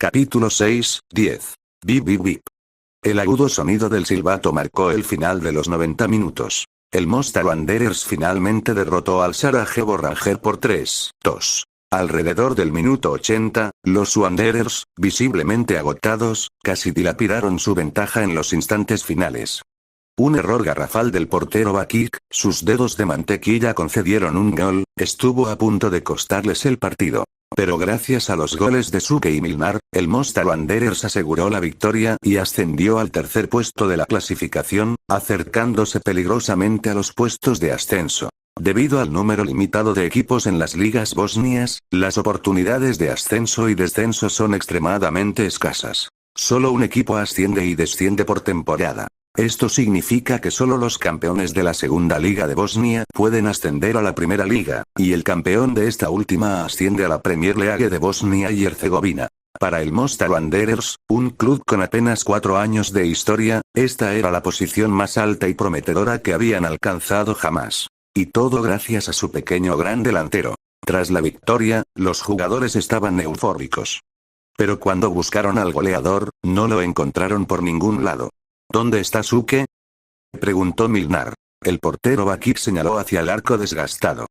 Capítulo 6, 10. Bip bip bip. El agudo sonido del silbato marcó el final de los 90 minutos. El Mostar Wanderers finalmente derrotó al Sarajevo Ranger por 3-2. Alrededor del minuto 80, los Wanderers, visiblemente agotados, casi dilapidaron su ventaja en los instantes finales. Un error garrafal del portero Bakik, sus dedos de mantequilla concedieron un gol, estuvo a punto de costarles el partido. Pero gracias a los goles de Suke y Milnar, el Mostar Wanderers aseguró la victoria y ascendió al tercer puesto de la clasificación, acercándose peligrosamente a los puestos de ascenso. Debido al número limitado de equipos en las ligas bosnias, las oportunidades de ascenso y descenso son extremadamente escasas. Solo un equipo asciende y desciende por temporada. Esto significa que solo los campeones de la segunda liga de Bosnia pueden ascender a la primera liga, y el campeón de esta última asciende a la Premier League de Bosnia y Herzegovina. Para el Mostar Wanderers, un club con apenas 4 años de historia, esta era la posición más alta y prometedora que habían alcanzado jamás. Y todo gracias a su pequeño gran delantero. Tras la victoria, los jugadores estaban eufóricos. Pero cuando buscaron al goleador, no lo encontraron por ningún lado. ¿Dónde está Suke?, preguntó Milnar. El portero Bakik señaló hacia el arco desgastado.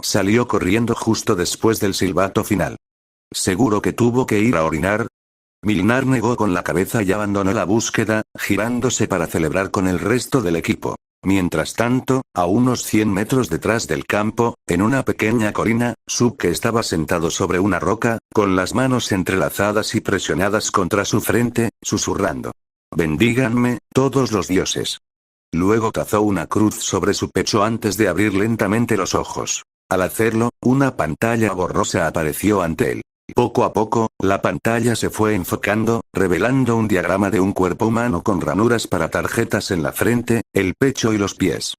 Salió corriendo justo después del silbato final. ¿Seguro que tuvo que ir a orinar? Milnar negó con la cabeza y abandonó la búsqueda, girándose para celebrar con el resto del equipo. Mientras tanto, a unos 100 metros detrás del campo, en una pequeña colina, Suke estaba sentado sobre una roca, con las manos entrelazadas y presionadas contra su frente, susurrando. «Bendíganme, todos los dioses». Luego trazó una cruz sobre su pecho antes de abrir lentamente los ojos. Al hacerlo, una pantalla borrosa apareció ante él. Poco a poco, la pantalla se fue enfocando, revelando un diagrama de un cuerpo humano con ranuras para tarjetas en la frente, el pecho y los pies.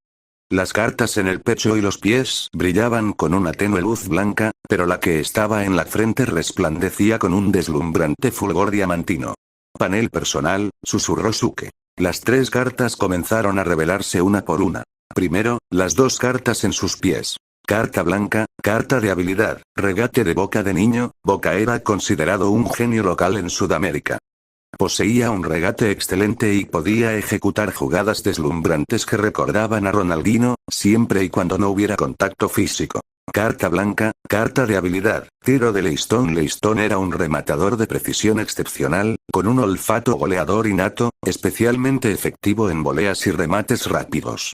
Las cartas en el pecho y los pies brillaban con una tenue luz blanca, pero la que estaba en la frente resplandecía con un deslumbrante fulgor diamantino. «Panel personal», susurró Suke. Las 3 cartas comenzaron a revelarse una por una. Primero, las 2 cartas en sus pies. Carta blanca, carta de habilidad, regate de Boca de niño. Boca era considerado un genio local en Sudamérica. Poseía un regate excelente y podía ejecutar jugadas deslumbrantes que recordaban a Ronaldinho, siempre y cuando no hubiera contacto físico. Carta blanca, carta de habilidad, tiro de Leiston. Leiston era un rematador de precisión excepcional, con un olfato goleador innato, especialmente efectivo en voleas y remates rápidos.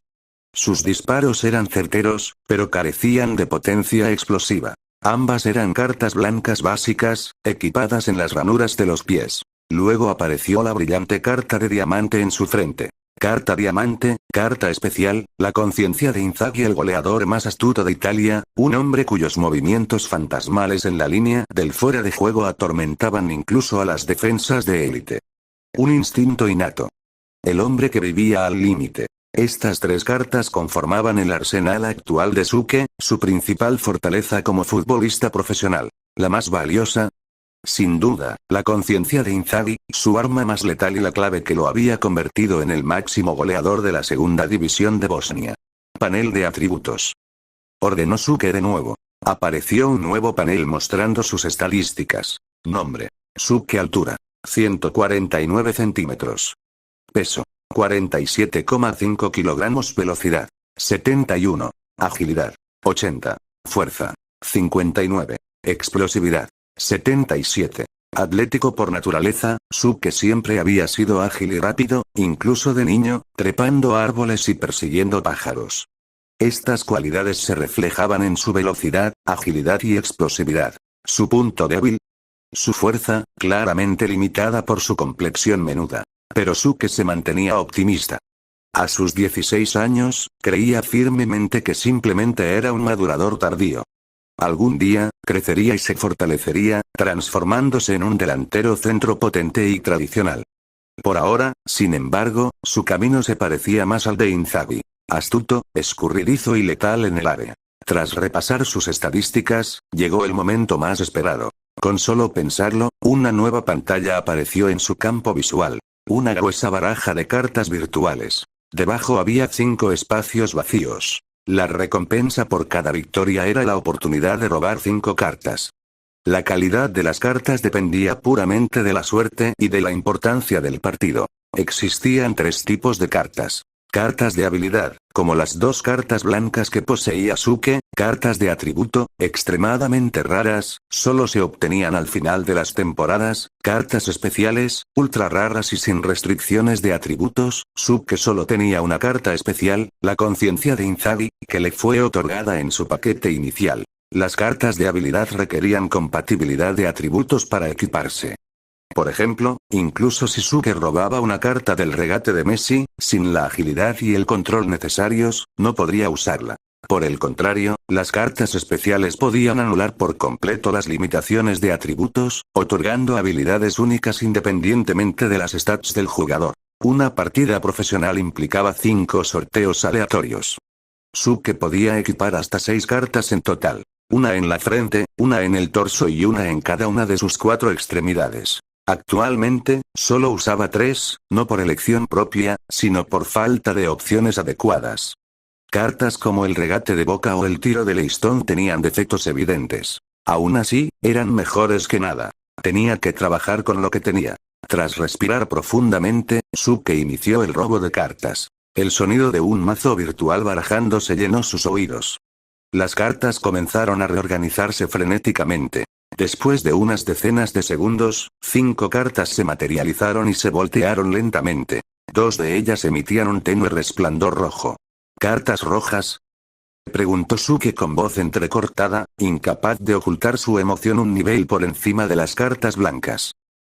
Sus disparos eran certeros, pero carecían de potencia explosiva. Ambas eran cartas blancas básicas, equipadas en las ranuras de los pies. Luego apareció la brillante carta de diamante en su frente. Carta diamante, carta especial, la conciencia de Inzaghi, el goleador más astuto de Italia, un hombre cuyos movimientos fantasmales en la línea del fuera de juego atormentaban incluso a las defensas de élite. Un instinto innato. El hombre que vivía al límite. Estas 3 cartas conformaban el arsenal actual de Suke, su principal fortaleza como futbolista profesional. La más valiosa, sin duda, la conciencia de Inzaghi, su arma más letal y la clave que lo había convertido en el máximo goleador de la segunda división de Bosnia. Panel de atributos. Ordenó Suke de nuevo. Apareció un nuevo panel mostrando sus estadísticas. Nombre. Suke. Altura. 149 centímetros. Peso. 47,5 kilogramos. Velocidad. 71. Agilidad. 80. Fuerza. 59. Explosividad. 77. Atlético por naturaleza, Suke siempre había sido ágil y rápido, incluso de niño, trepando árboles y persiguiendo pájaros. Estas cualidades se reflejaban en su velocidad, agilidad y explosividad. Su punto débil. Su fuerza, claramente limitada por su complexión menuda. Pero Suke se mantenía optimista. A sus 16 años, creía firmemente que simplemente era un madurador tardío. Algún día, crecería y se fortalecería, transformándose en un delantero centro potente y tradicional. Por ahora, sin embargo, su camino se parecía más al de Inzaghi. Astuto, escurridizo y letal en el área. Tras repasar sus estadísticas, llegó el momento más esperado. Con solo pensarlo, una nueva pantalla apareció en su campo visual. Una gruesa baraja de cartas virtuales. Debajo había 5 espacios vacíos. La recompensa por cada victoria era la oportunidad de robar 5 cartas. La calidad de las cartas dependía puramente de la suerte y de la importancia del partido. Existían 3 tipos de cartas. Cartas de habilidad, como las 2 cartas blancas que poseía Suke, cartas de atributo, extremadamente raras, solo se obtenían al final de las temporadas, cartas especiales, ultra raras y sin restricciones de atributos. Suke solo tenía una carta especial, la conciencia de Inzaghi, que le fue otorgada en su paquete inicial. Las cartas de habilidad requerían compatibilidad de atributos para equiparse. Por ejemplo, incluso si Suke robaba una carta del regate de Messi, sin la agilidad y el control necesarios, no podría usarla. Por el contrario, las cartas especiales podían anular por completo las limitaciones de atributos, otorgando habilidades únicas independientemente de las stats del jugador. Una partida profesional implicaba 5 sorteos aleatorios. Suke podía equipar hasta 6 cartas en total. Una en la frente, una en el torso y una en cada una de sus 4 extremidades. Actualmente, solo usaba 3, no por elección propia, sino por falta de opciones adecuadas. Cartas como el regate de Boca o el tiro de listón tenían defectos evidentes. Aún así, eran mejores que nada. Tenía que trabajar con lo que tenía. Tras respirar profundamente, Suke inició el robo de cartas. El sonido de un mazo virtual barajándose llenó sus oídos. Las cartas comenzaron a reorganizarse frenéticamente. Después de unas decenas de segundos, 5 cartas se materializaron y se voltearon lentamente. 2 de ellas emitían un tenue resplandor rojo. ¿Cartas rojas?, preguntó Suke con voz entrecortada, incapaz de ocultar su emoción un nivel por encima de las cartas blancas.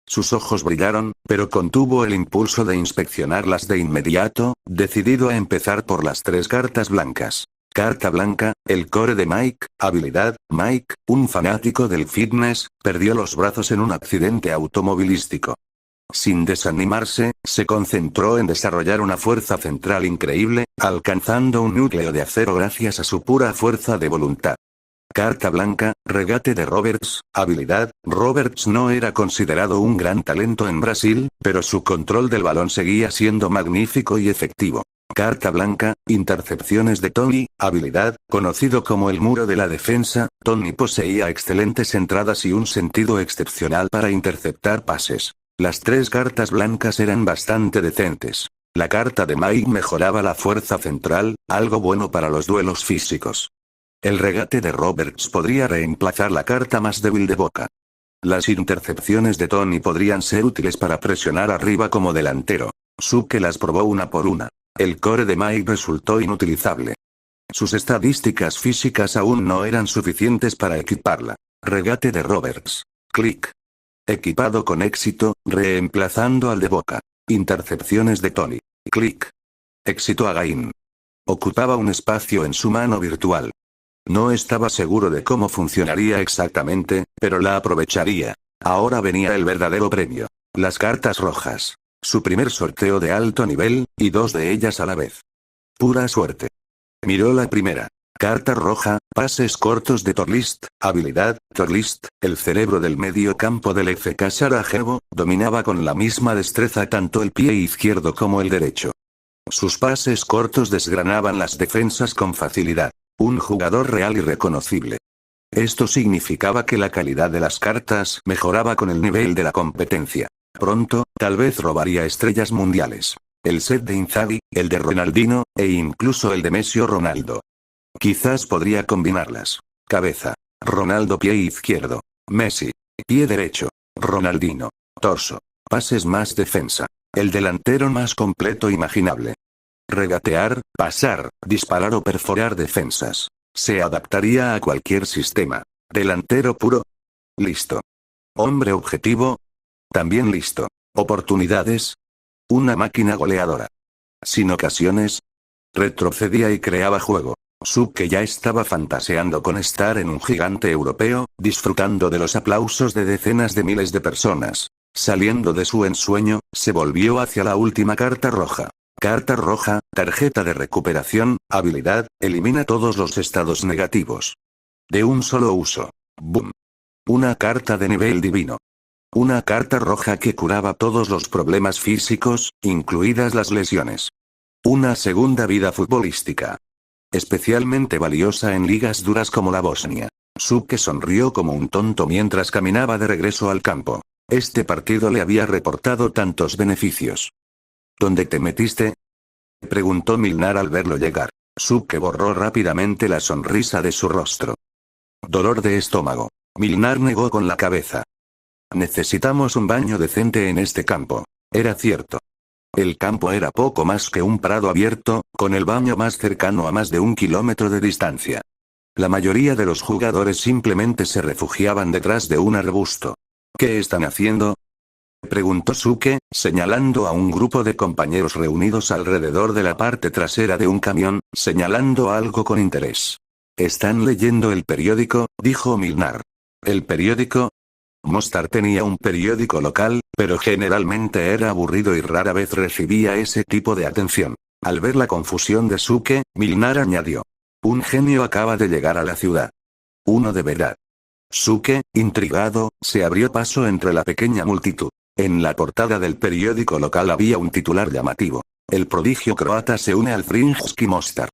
Sus ojos brillaron, pero contuvo el impulso de inspeccionarlas de inmediato, decidido a empezar por las 3 cartas blancas. Carta blanca, el core de Mike, habilidad, Mike, un fanático del fitness, perdió los brazos en un accidente automovilístico. Sin desanimarse, se concentró en desarrollar una fuerza central increíble, alcanzando un núcleo de acero gracias a su pura fuerza de voluntad. Carta blanca, regate de Roberts, habilidad, Roberts no era considerado un gran talento en Brasil, pero su control del balón seguía siendo magnífico y efectivo. Carta blanca, intercepciones de Tony, habilidad, conocido como el muro de la defensa, Tony poseía excelentes entradas y un sentido excepcional para interceptar pases. Las 3 cartas blancas eran bastante decentes. La carta de Mike mejoraba la fuerza central, algo bueno para los duelos físicos. El regate de Roberts podría reemplazar la carta más débil de Boca. Las intercepciones de Tony podrían ser útiles para presionar arriba como delantero. Suke las probó una por una. El core de Mike resultó inutilizable. Sus estadísticas físicas aún no eran suficientes para equiparla. Regate de Roberts. Clic. Equipado con éxito, reemplazando al de Boca. Intercepciones de Tony. Clic. Éxito a Gain. Ocupaba un espacio en su mano virtual. No estaba seguro de cómo funcionaría exactamente, pero la aprovecharía. Ahora venía el verdadero premio. Las cartas rojas. Su primer sorteo de alto nivel, y 2 de ellas a la vez. Pura suerte. Miró la primera. Carta roja, pases cortos de Torlist, habilidad, Torlist, el cerebro del medio campo del FK Sarajevo, dominaba con la misma destreza tanto el pie izquierdo como el derecho. Sus pases cortos desgranaban las defensas con facilidad. Un jugador real y reconocible. Esto significaba que la calidad de las cartas mejoraba con el nivel de la competencia. Pronto, tal vez robaría estrellas mundiales. El set de Inzaghi, el de Ronaldinho, e incluso el de Messi o Ronaldo. Quizás podría combinarlas. Cabeza. Ronaldo pie izquierdo. Messi. Pie derecho. Ronaldinho. Torso. Pases más defensa. El delantero más completo imaginable. Regatear, pasar, disparar o perforar defensas. Se adaptaría a cualquier sistema. Delantero puro. Listo. Hombre objetivo. También listo. Oportunidades. Una máquina goleadora. Sin ocasiones. Retrocedía y creaba juego. Suke ya estaba fantaseando con estar en un gigante europeo, disfrutando de los aplausos de decenas de miles de personas. Saliendo de su ensueño, se volvió hacia la última carta roja. Carta roja, tarjeta de recuperación, habilidad, elimina todos los estados negativos. De un solo uso. Boom. Una carta de nivel divino. Una carta roja que curaba todos los problemas físicos, incluidas las lesiones. Una segunda vida futbolística. Especialmente valiosa en ligas duras como la Bosnia. Suke sonrió como un tonto mientras caminaba de regreso al campo. Este partido le había reportado tantos beneficios. ¿Dónde te metiste?, preguntó Milnar al verlo llegar. Suke borró rápidamente la sonrisa de su rostro. Dolor de estómago. Milnar negó con la cabeza. Necesitamos un baño decente en este campo. Era cierto. El campo era poco más que un prado abierto, con el baño más cercano a más de 1 kilómetro de distancia. La mayoría de los jugadores simplemente se refugiaban detrás de un arbusto. ¿Qué están haciendo?, preguntó Suke, señalando a un grupo de compañeros reunidos alrededor de la parte trasera de un camión, señalando algo con interés. Están leyendo el periódico, dijo Milnar. ¿El periódico? Mostar tenía un periódico local, pero generalmente era aburrido y rara vez recibía ese tipo de atención. Al ver la confusión de Suke, Milnar añadió. Un genio acaba de llegar a la ciudad. Uno de verdad. Suke, intrigado, se abrió paso entre la pequeña multitud. En la portada del periódico local había un titular llamativo. El prodigio croata se une al Zrinjski Mostar.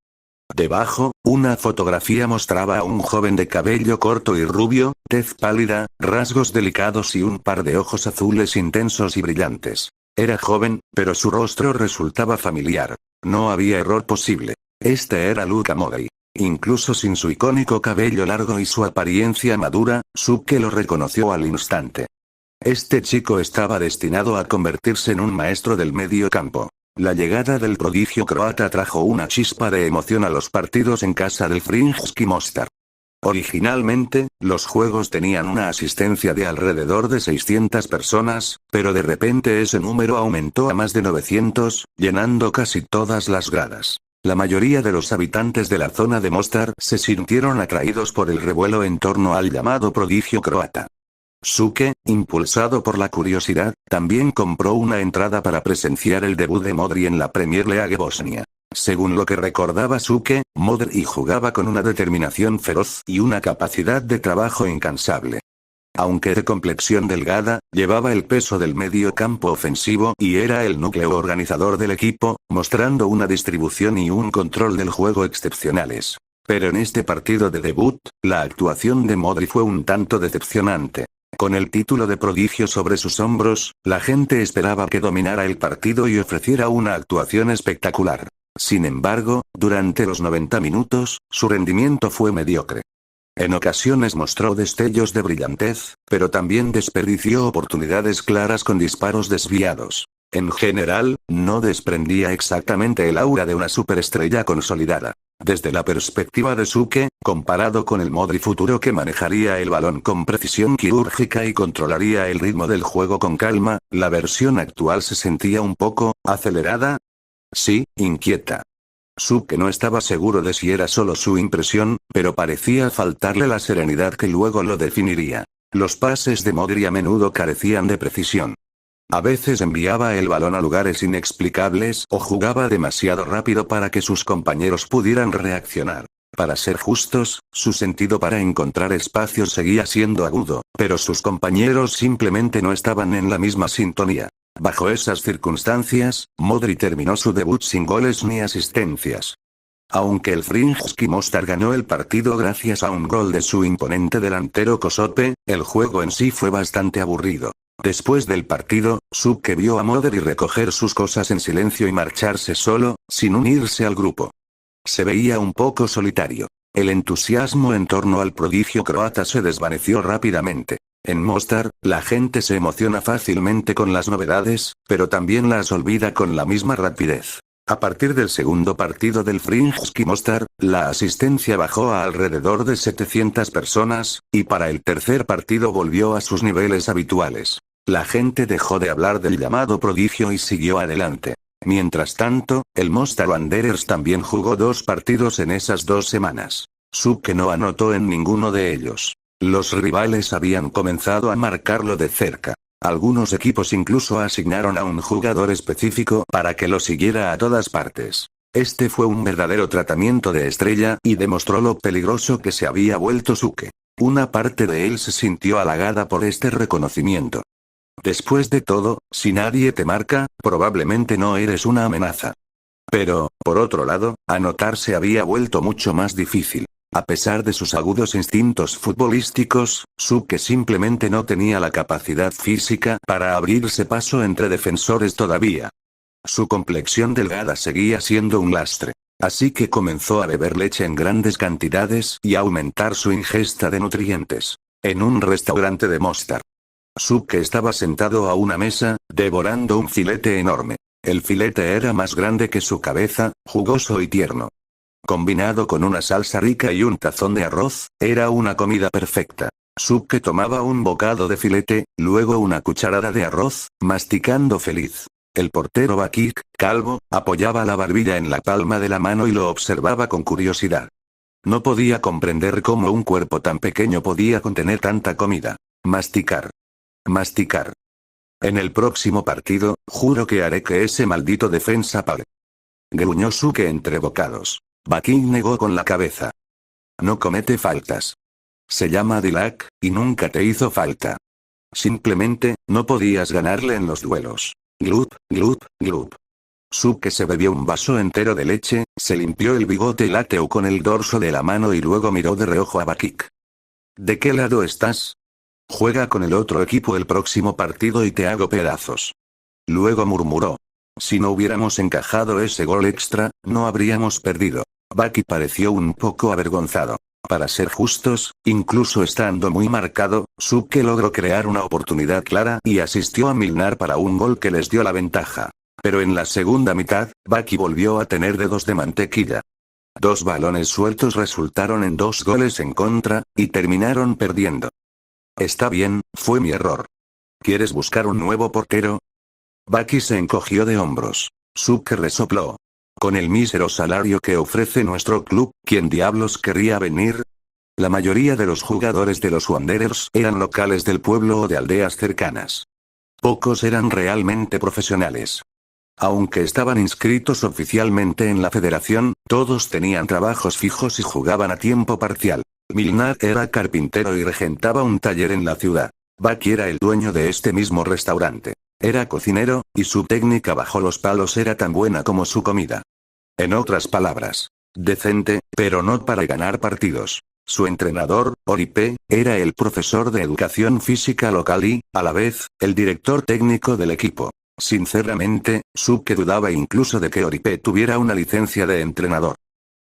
Debajo, una fotografía mostraba a un joven de cabello corto y rubio, tez pálida, rasgos delicados y un par de ojos azules intensos y brillantes. Era joven, pero su rostro resultaba familiar. No había error posible. Este era Luka Modrić. Incluso sin su icónico cabello largo y su apariencia madura, Suke lo reconoció al instante. Este chico estaba destinado a convertirse en un maestro del medio campo. La llegada del prodigio croata trajo una chispa de emoción a los partidos en casa del Zrinjski Mostar. Originalmente, los juegos tenían una asistencia de alrededor de 600 personas, pero de repente ese número aumentó a más de 900, llenando casi todas las gradas. La mayoría de los habitantes de la zona de Mostar se sintieron atraídos por el revuelo en torno al llamado prodigio croata. Suke, impulsado por la curiosidad, también compró una entrada para presenciar el debut de Modrić en la Premier League Bosnia. Según lo que recordaba Suke, Modrić jugaba con una determinación feroz y una capacidad de trabajo incansable. Aunque de complexión delgada, llevaba el peso del medio campo ofensivo y era el núcleo organizador del equipo, mostrando una distribución y un control del juego excepcionales. Pero en este partido de debut, la actuación de Modrić fue un tanto decepcionante. Con el título de prodigio sobre sus hombros, la gente esperaba que dominara el partido y ofreciera una actuación espectacular. Sin embargo, durante los 90 minutos, su rendimiento fue mediocre. En ocasiones mostró destellos de brillantez, pero también desperdició oportunidades claras con disparos desviados. En general, no desprendía exactamente el aura de una superestrella consolidada. Desde la perspectiva de Suke, comparado con el Modrić futuro que manejaría el balón con precisión quirúrgica y controlaría el ritmo del juego con calma, la versión actual se sentía un poco acelerada. Sí, inquieta. Suke no estaba seguro de si era solo su impresión, pero parecía faltarle la serenidad que luego lo definiría. Los pases de Modrić a menudo carecían de precisión. A veces enviaba el balón a lugares inexplicables o jugaba demasiado rápido para que sus compañeros pudieran reaccionar. Para ser justos, su sentido para encontrar espacios seguía siendo agudo, pero sus compañeros simplemente no estaban en la misma sintonía. Bajo esas circunstancias, Modrić terminó su debut sin goles ni asistencias. Aunque el Zrinjski Mostar ganó el partido gracias a un gol de su imponente delantero Kosope, el juego en sí fue bastante aburrido. Después del partido, Suke vio a Modrić recoger sus cosas en silencio y marcharse solo, sin unirse al grupo. Se veía un poco solitario. El entusiasmo en torno al prodigio croata se desvaneció rápidamente. En Mostar, la gente se emociona fácilmente con las novedades, pero también las olvida con la misma rapidez. A partir del segundo partido del Zrinjski Mostar, la asistencia bajó a alrededor de 700 personas, y para el tercer partido volvió a sus niveles habituales. La gente dejó de hablar del llamado prodigio y siguió adelante. Mientras tanto, el Mostar Wanderers también jugó 2 partidos en esas 2 semanas. Suke no anotó en ninguno de ellos. Los rivales habían comenzado a marcarlo de cerca. Algunos equipos incluso asignaron a un jugador específico para que lo siguiera a todas partes. Este fue un verdadero tratamiento de estrella y demostró lo peligroso que se había vuelto Suke. Una parte de él se sintió halagada por este reconocimiento. Después de todo, si nadie te marca, probablemente no eres una amenaza. Pero, por otro lado, anotar se había vuelto mucho más difícil. A pesar de sus agudos instintos futbolísticos, Suke simplemente no tenía la capacidad física para abrirse paso entre defensores todavía. Su complexión delgada seguía siendo un lastre. Así que comenzó a beber leche en grandes cantidades y a aumentar su ingesta de nutrientes. En un restaurante de Mostar, Suke estaba sentado a una mesa, devorando un filete enorme. El filete era más grande que su cabeza, jugoso y tierno. Combinado con una salsa rica y un tazón de arroz, era una comida perfecta. Suke tomaba un bocado de filete, luego una cucharada de arroz, masticando feliz. El portero Bakik, calvo, apoyaba la barbilla en la palma de la mano y lo observaba con curiosidad. No podía comprender cómo un cuerpo tan pequeño podía contener tanta comida. Masticar. Masticar. En el próximo partido, juro que haré que ese maldito defensa pare. Gruñó Suke entre bocados. Bakik negó con la cabeza. No comete faltas. Se llama Dilak, y nunca te hizo falta. Simplemente, no podías ganarle en los duelos. Glup, glup, glup. Suke se bebió un vaso entero de leche, se limpió el bigote lácteo con el dorso de la mano y luego miró de reojo a Bakik. ¿De qué lado estás? Juega con el otro equipo el próximo partido y te hago pedazos. Luego murmuró. Si no hubiéramos encajado ese gol extra, no habríamos perdido. Bakik pareció un poco avergonzado. Para ser justos, incluso estando muy marcado, Suke logró crear una oportunidad clara y asistió a Milnar para un gol que les dio la ventaja. Pero en la segunda mitad, Bakik volvió a tener dedos de mantequilla. 2 balones sueltos resultaron en 2 goles en contra, y terminaron perdiendo. Está bien, fue mi error. ¿Quieres buscar un nuevo portero? Bakik se encogió de hombros. Suke resopló. Con el mísero salario que ofrece nuestro club, ¿quién diablos querría venir? La mayoría de los jugadores de los Wanderers eran locales del pueblo o de aldeas cercanas. Pocos eran realmente profesionales. Aunque estaban inscritos oficialmente en la federación, todos tenían trabajos fijos y jugaban a tiempo parcial. Milnar era carpintero y regentaba un taller en la ciudad. Bakik era el dueño de este mismo restaurante. Era cocinero, y su técnica bajo los palos era tan buena como su comida. En otras palabras, decente, pero no para ganar partidos. Su entrenador, Oripe, era el profesor de educación física local y, a la vez, el director técnico del equipo. Sinceramente, Suke dudaba incluso de que Oripe tuviera una licencia de entrenador.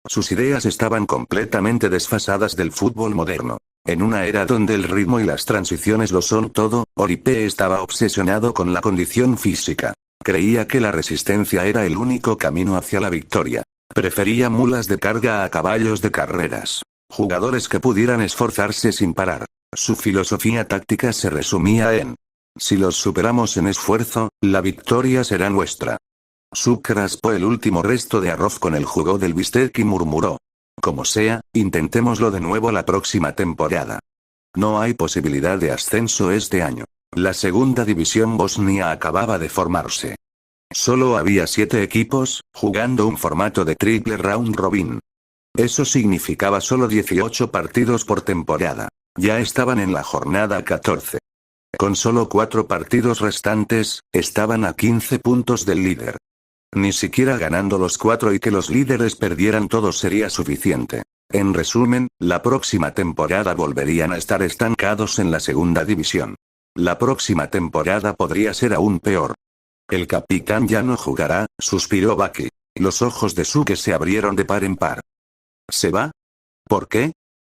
Sus ideas estaban completamente desfasadas del fútbol moderno. En una era donde el ritmo y las transiciones lo son todo, Oripe estaba obsesionado con la condición física. Creía que la resistencia era el único camino hacia la victoria. Prefería mulas de carga a caballos de carreras. Jugadores que pudieran esforzarse sin parar. Su filosofía táctica se resumía en: si los superamos en esfuerzo, la victoria será nuestra. Suke raspó el último resto de arroz con el jugo del bistec y murmuró. Como sea, intentémoslo de nuevo la próxima temporada. No hay posibilidad de ascenso este año. La segunda división bosnia acababa de formarse. Solo había 7 equipos, jugando un formato de triple round robin. Eso significaba solo 18 partidos por temporada. Ya estaban en la jornada 14. Con solo 4 partidos restantes, estaban a 15 puntos del líder. Ni siquiera ganando los 4 y que los líderes perdieran todos sería suficiente. En resumen, la próxima temporada volverían a estar estancados en la segunda división. La próxima temporada podría ser aún peor. El capitán ya no jugará, suspiró Bakik. Los ojos de Suke se abrieron de par en par. ¿Se va? ¿Por qué?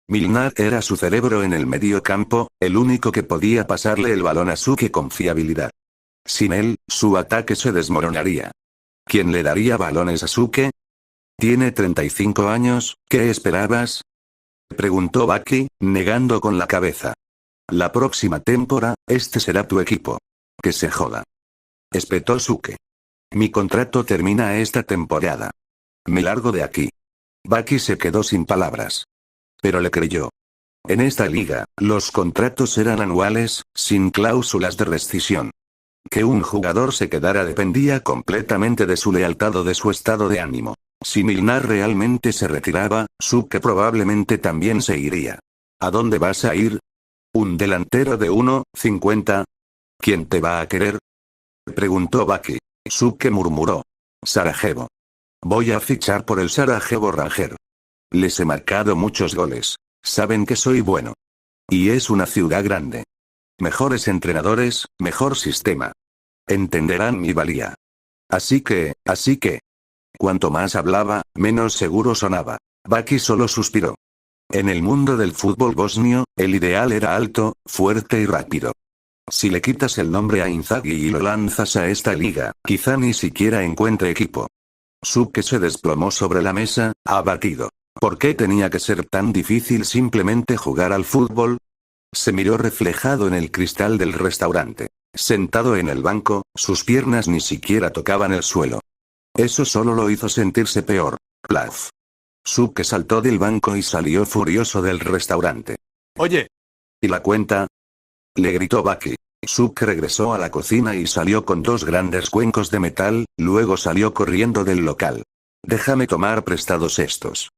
Milnar era su cerebro en el medio campo, el único que podía pasarle el balón a Suke con fiabilidad. Sin él, su ataque se desmoronaría. ¿Quién le daría balones a Suke? Tiene 35 años, ¿qué esperabas? Preguntó Bakik, negando con la cabeza. La próxima temporada, este será tu equipo. Que se joda. Espetó Suke. Mi contrato termina esta temporada. Me largo de aquí. Bakik se quedó sin palabras. Pero le creyó. En esta liga, los contratos eran anuales, sin cláusulas de rescisión. Que un jugador se quedara dependía completamente de su lealtad o de su estado de ánimo. Si Milnar realmente se retiraba, Suke probablemente también se iría. ¿A dónde vas a ir? ¿Un delantero de 1,50? ¿Quién te va a querer? Preguntó Bakik. Suke murmuró. Sarajevo. Voy a fichar por el Sarajevo Ranger. Les he marcado muchos goles. Saben que soy bueno. Y es una ciudad grande. Mejores entrenadores, mejor sistema. Entenderán mi valía. Así que. Cuanto más hablaba, menos seguro sonaba. Baki solo suspiró. En el mundo del fútbol bosnio, el ideal era alto, fuerte y rápido. Si le quitas el nombre a Inzaghi y lo lanzas a esta liga, quizá ni siquiera encuentre equipo. Suke se desplomó sobre la mesa, abatido. ¿Por qué tenía que ser tan difícil simplemente jugar al fútbol? Se miró reflejado en el cristal del restaurante. Sentado en el banco, sus piernas ni siquiera tocaban el suelo. Eso solo lo hizo sentirse peor. Plaf. Suke saltó del banco y salió furioso del restaurante. Oye. ¿Y la cuenta? Le gritó Baki. Suke regresó a la cocina y salió con 2 grandes cuencos de metal, luego salió corriendo del local. Déjame tomar prestados estos.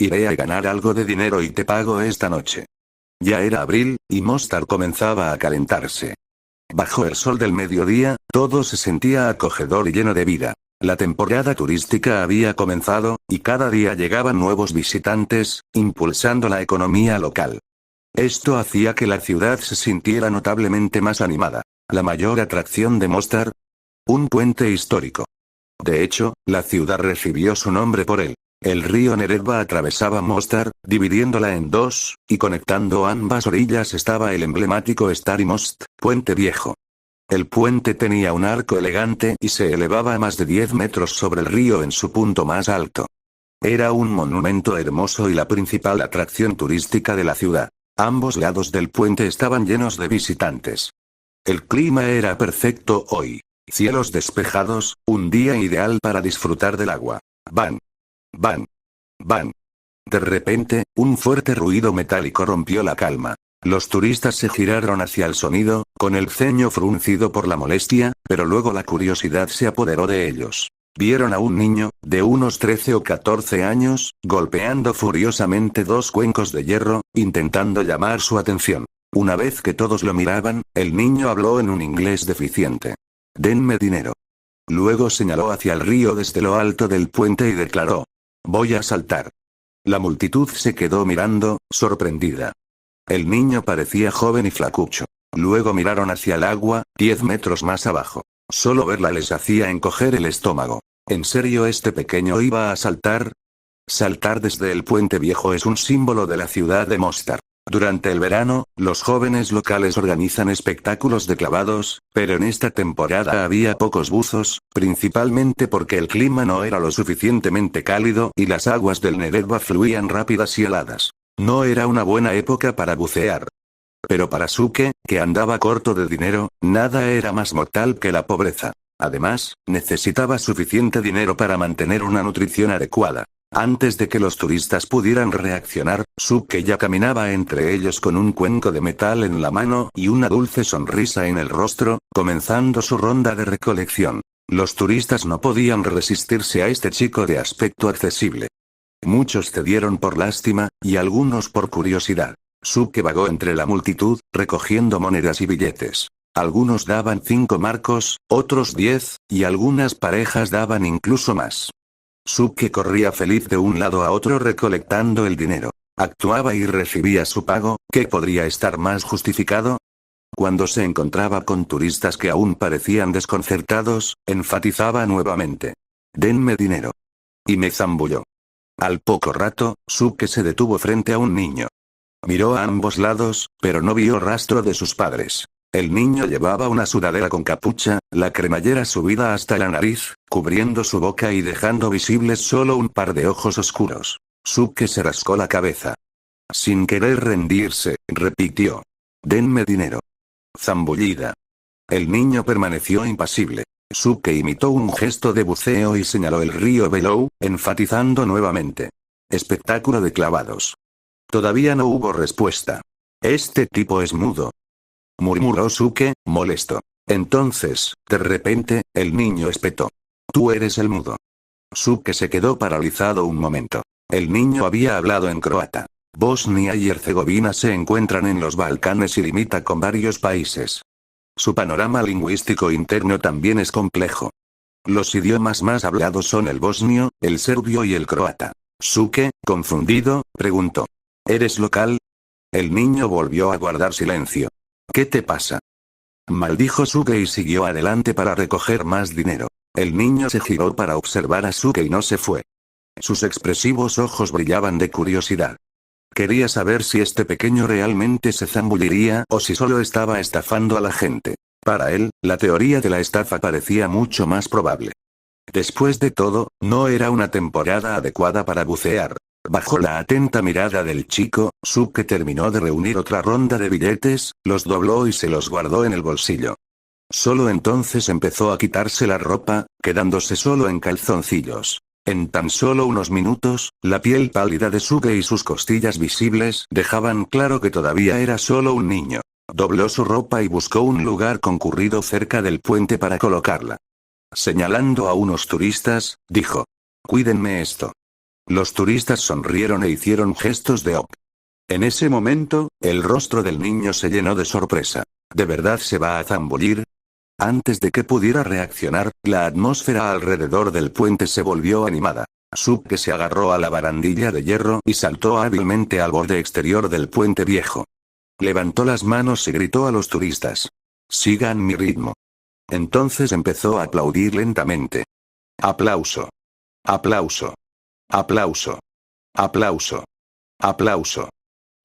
Iré a ganar algo de dinero y te pago esta noche. Ya era abril, y Mostar comenzaba a calentarse. Bajo el sol del mediodía, todo se sentía acogedor y lleno de vida. La temporada turística había comenzado, y cada día llegaban nuevos visitantes, impulsando la economía local. Esto hacía que la ciudad se sintiera notablemente más animada. La mayor atracción de Mostar: un puente histórico. De hecho, la ciudad recibió su nombre por él. El río Neretva atravesaba Mostar, dividiéndola en 2, y conectando ambas orillas estaba el emblemático Stari Most, Puente Viejo. El puente tenía un arco elegante y se elevaba a más de 10 metros sobre el río en su punto más alto. Era un monumento hermoso y la principal atracción turística de la ciudad. Ambos lados del puente estaban llenos de visitantes. El clima era perfecto hoy. Cielos despejados, un día ideal para disfrutar del agua. Van. Van. Van. De repente, un fuerte ruido metálico rompió la calma. Los turistas se giraron hacia el sonido, con el ceño fruncido por la molestia, pero luego la curiosidad se apoderó de ellos. Vieron a un niño, de unos 13 o 14 años, golpeando furiosamente 2 cuencos de hierro, intentando llamar su atención. Una vez que todos lo miraban, el niño habló en un inglés deficiente. «Denme dinero». Luego señaló hacia el río desde lo alto del puente y declaró: «Voy a saltar». La multitud se quedó mirando, sorprendida. El niño parecía joven y flacucho. Luego miraron hacia el agua, 10 metros más abajo. Solo verla les hacía encoger el estómago. ¿En serio este pequeño iba a saltar? Saltar desde el puente viejo es un símbolo de la ciudad de Mostar. Durante el verano, los jóvenes locales organizan espectáculos de clavados, pero en esta temporada había pocos buzos, principalmente porque el clima no era lo suficientemente cálido y las aguas del Neretva fluían rápidas y heladas. No era una buena época para bucear. Pero para Suke, que andaba corto de dinero, nada era más mortal que la pobreza. Además, necesitaba suficiente dinero para mantener una nutrición adecuada. Antes de que los turistas pudieran reaccionar, Suke ya caminaba entre ellos con un cuenco de metal en la mano y una dulce sonrisa en el rostro, comenzando su ronda de recolección. Los turistas no podían resistirse a este chico de aspecto accesible. Muchos cedieron por lástima, y algunos por curiosidad. Suke vagó entre la multitud, recogiendo monedas y billetes. Algunos daban 5 marcos, otros 10, y algunas parejas daban incluso más. Suke corría feliz de un lado a otro recolectando el dinero. Actuaba y recibía su pago, ¿qué podría estar más justificado? Cuando se encontraba con turistas que aún parecían desconcertados, enfatizaba nuevamente: «Denme dinero». Y me zambulló. Al poco rato, Suke se detuvo frente a un niño. Miró a ambos lados, pero no vio rastro de sus padres. El niño llevaba una sudadera con capucha, la cremallera subida hasta la nariz, cubriendo su boca y dejando visibles solo un par de ojos oscuros. Suke se rascó la cabeza. Sin querer rendirse, repitió: «Denme dinero». Zambullida. El niño permaneció impasible. Suke imitó un gesto de buceo y señaló el río Below, enfatizando nuevamente: «Espectáculo de clavados». Todavía no hubo respuesta. «Este tipo es mudo», murmuró Suke, molesto. Entonces, de repente, el niño espetó: «Tú eres el mudo». Suke se quedó paralizado un momento. El niño había hablado en croata. Bosnia y Herzegovina se encuentran en los Balcanes y limita con varios países. Su panorama lingüístico interno también es complejo. Los idiomas más hablados son el bosnio, el serbio y el croata. Suke, confundido, preguntó. ¿Eres local? El niño volvió a guardar silencio. ¿Qué te pasa? Maldijo Suke y siguió adelante para recoger más dinero. El niño se giró para observar a Suke y no se fue. Sus expresivos ojos brillaban de curiosidad. Quería saber si este pequeño realmente se zambulliría o si solo estaba estafando a la gente. Para él, la teoría de la estafa parecía mucho más probable. Después de todo, no era una temporada adecuada para bucear. Bajo la atenta mirada del chico, Suke terminó de reunir otra ronda de billetes, los dobló y se los guardó en el bolsillo. Solo entonces empezó a quitarse la ropa, quedándose solo en calzoncillos. En tan solo unos minutos, la piel pálida de Suke y sus costillas visibles dejaban claro que todavía era solo un niño. Dobló su ropa y buscó un lugar concurrido cerca del puente para colocarla. Señalando a unos turistas, dijo: «Cuídenme esto». Los turistas sonrieron e hicieron gestos de ok. En ese momento, el rostro del niño se llenó de sorpresa. ¿De verdad se va a zambullir? Antes de que pudiera reaccionar, la atmósfera alrededor del puente se volvió animada. Suke se agarró a la barandilla de hierro y saltó hábilmente al borde exterior del puente viejo. Levantó las manos y gritó a los turistas: «Sigan mi ritmo». Entonces empezó a aplaudir lentamente. Aplauso. Aplauso. Aplauso. Aplauso. Aplauso.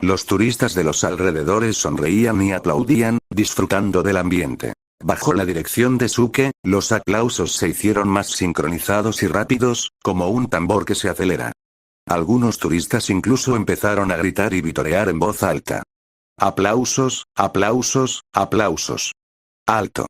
Los turistas de los alrededores sonreían y aplaudían, disfrutando del ambiente. Bajo la dirección de Suke, los aplausos se hicieron más sincronizados y rápidos, como un tambor que se acelera. Algunos turistas incluso empezaron a gritar y vitorear en voz alta. Aplausos, aplausos, aplausos. Alto.